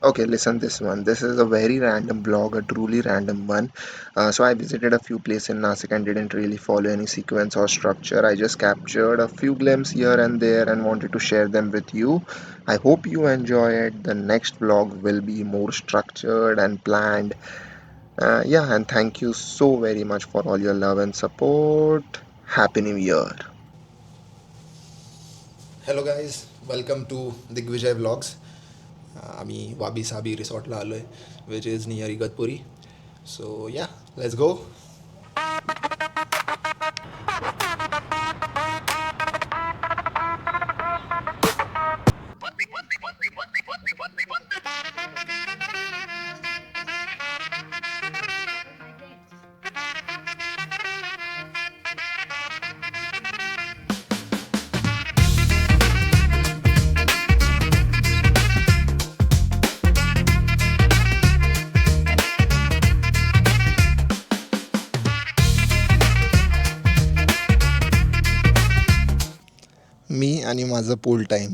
Okay, listen this one. This is a very random blog, a truly random one. So I visited a few places in Nasik and didn't really follow any sequence or structure. I just captured a few glimpses here and there and wanted to share them with you. I hope you enjoy it. The next vlog will be more structured and planned. Yeah, and thank you so very much for all your love and support. Happy New Year. Hello guys welcome to Digvijay vlogs. आम्ही Wabi Sabi रिसॉर्टला आलो आहे which is near Igatpuri. So yeah let's go. मी आणि माझं pool time.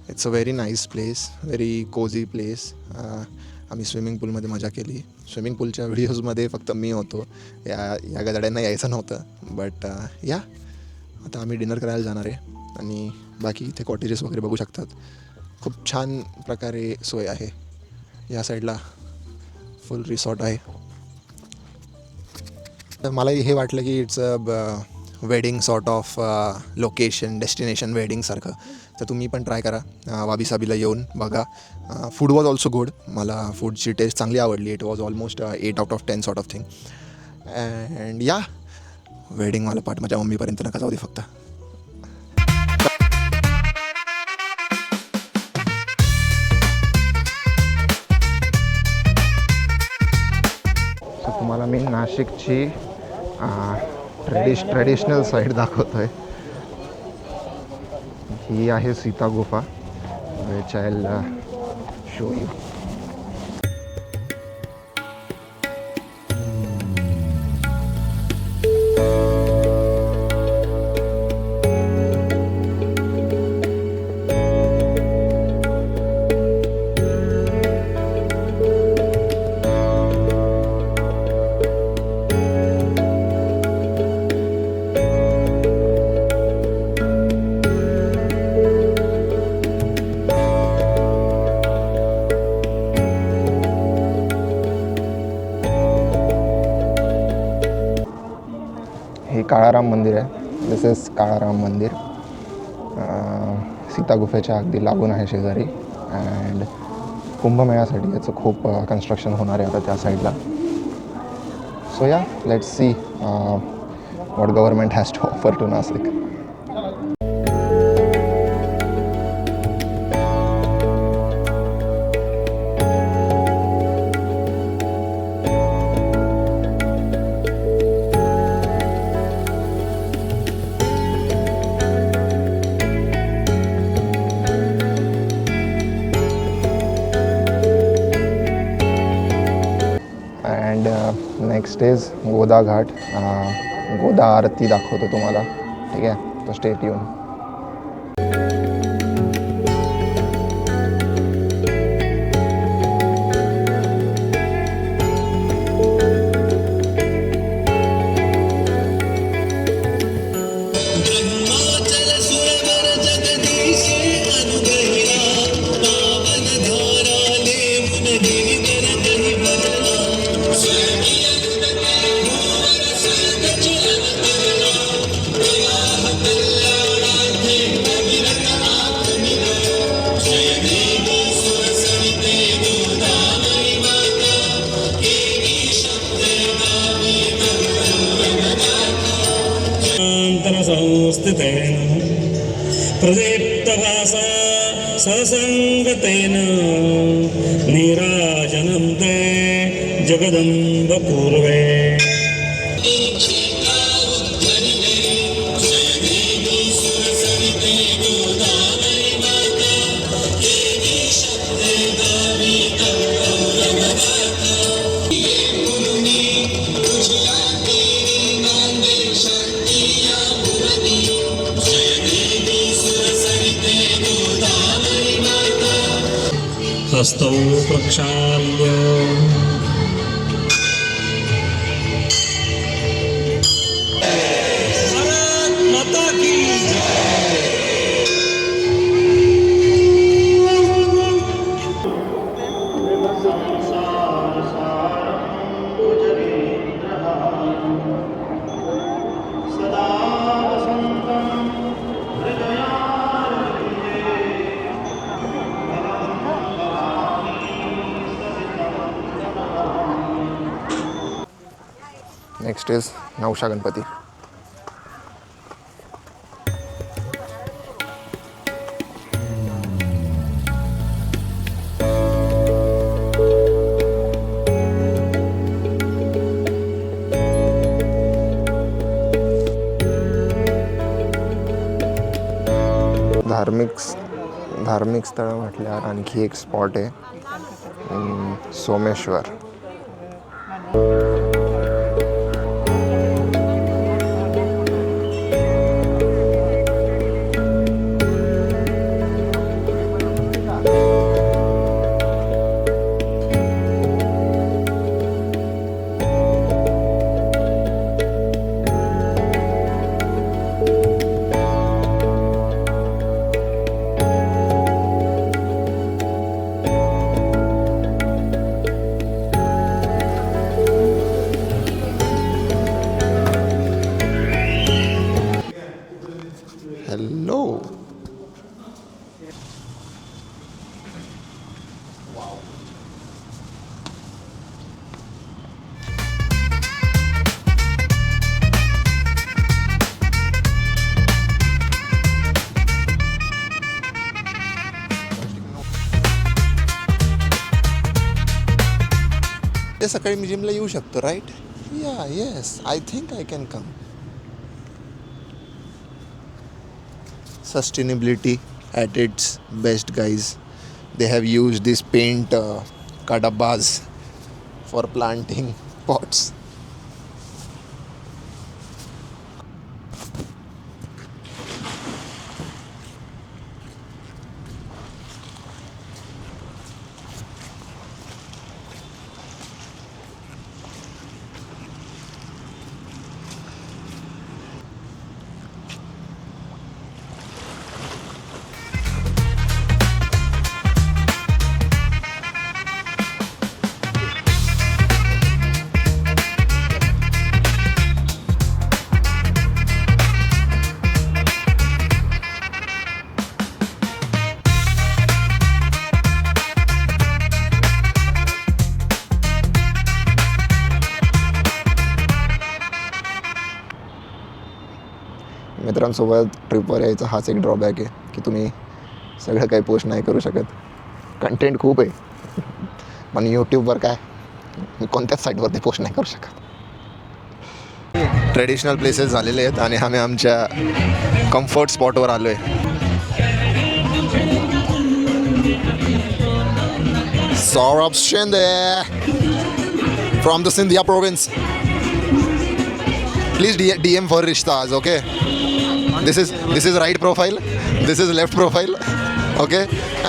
It's a very nice place, very cozy place. आम्ही swimming पूलमध्ये मजा केली. स्विमिंग पूलच्या व्हिडिओजमध्ये फक्त मी होतो, या गजाड्यांना यायचं नव्हतं. बट या आता आम्ही डिनर करायला जाणार आहे आणि बाकी इथे कॉटेजेस वगैरे बघू शकतात. खूप छान प्रकारे सोय आहे. या साईडला फुल रिसॉर्ट आहे. तर मला हे वाटलं की it's a wedding sort of location, destination वेडिंगसारखं. तर तुम्ही पण ट्राय करा, वाबी साबीला येऊन बघा. Food was also good. मला फूडची टेस्ट चांगली आवडली. It was almost 8/10 sort of thing. And yeah वेडिंगवाला पार्ट माझ्या मम्मीपर्यंत नका जाऊ दे फक्त. तुम्हाला मी नाशिकची ट्रेडिशनल साईड दाखवतो आहे. ही आहे सीता गुफा, which I will show you. हे काळाराम मंदिर आहे. दिस इज काळाराम मंदिर. सीता गुफेच्या अगदी लागून आहे शेजारी. अँड कुंभमेळ्यासाठी याचं खूप कन्स्ट्रक्शन होणार आहे आता त्या साईडला. So yeah let's see what government has to offer to Nashik. And next is Goda Ghat. Goda aarti दाखवतो तुम्हाला. ठीक आहे, तो स्टे ट्यून. संस्थितेन प्रदीप्तभासा ससंगतेन नीराजनं ते जगदम्ब पूर्वे. हस्तौ प्रक्षाल्य भारत माता की नेक्स्ट इज नवशा गणपती. धार्मिक स्थळं म्हटल्यावर आणखी एक स्पॉट आहे सोमेश्वर. हॅलो. ते सकाळी मी जिमला येऊ शकतो राईट? या yes I think I can come. Sustainability at its best, guys. They have used this paint kadabbas for planting pots. मित्रांसोबत ट्रिपवर यायचा हाच एक ड्रॉबॅक आहे की तुम्ही सगळं काही पोस्ट नाही करू शकत. कंटेंट खूप आहे पण यूट्यूबवर काय मी कोणत्याच साईटवरती पोस्ट नाही करू शकत. ट्रेडिशनल प्लेसेस झालेले आहेत आणि आम्ही आमच्या कम्फर्ट स्पॉटवर आलो आहे. Saurabh Shinde from the Scindia province. Please DM for Rishtas, okay? This is right profile. This is left profile, okay?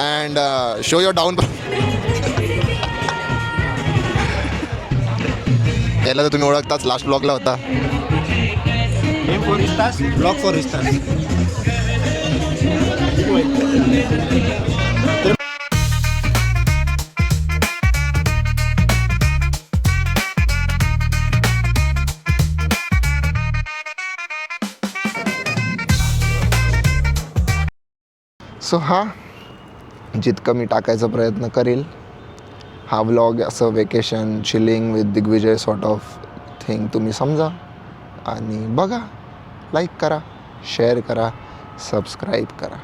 And show your down. याला तर तुम्ही ओळखताच, लास्ट ब्लॉगला होता. Name for Ristas, blog for Ristas. So जितकं मी टाकायचा प्रयत्न करेल हा व्लॉग असं vacation chilling with Digvijay sort of thing तुम्ही समजा आणि बघा. लाईक करा, शेअर करा, सबस्क्राईब करा.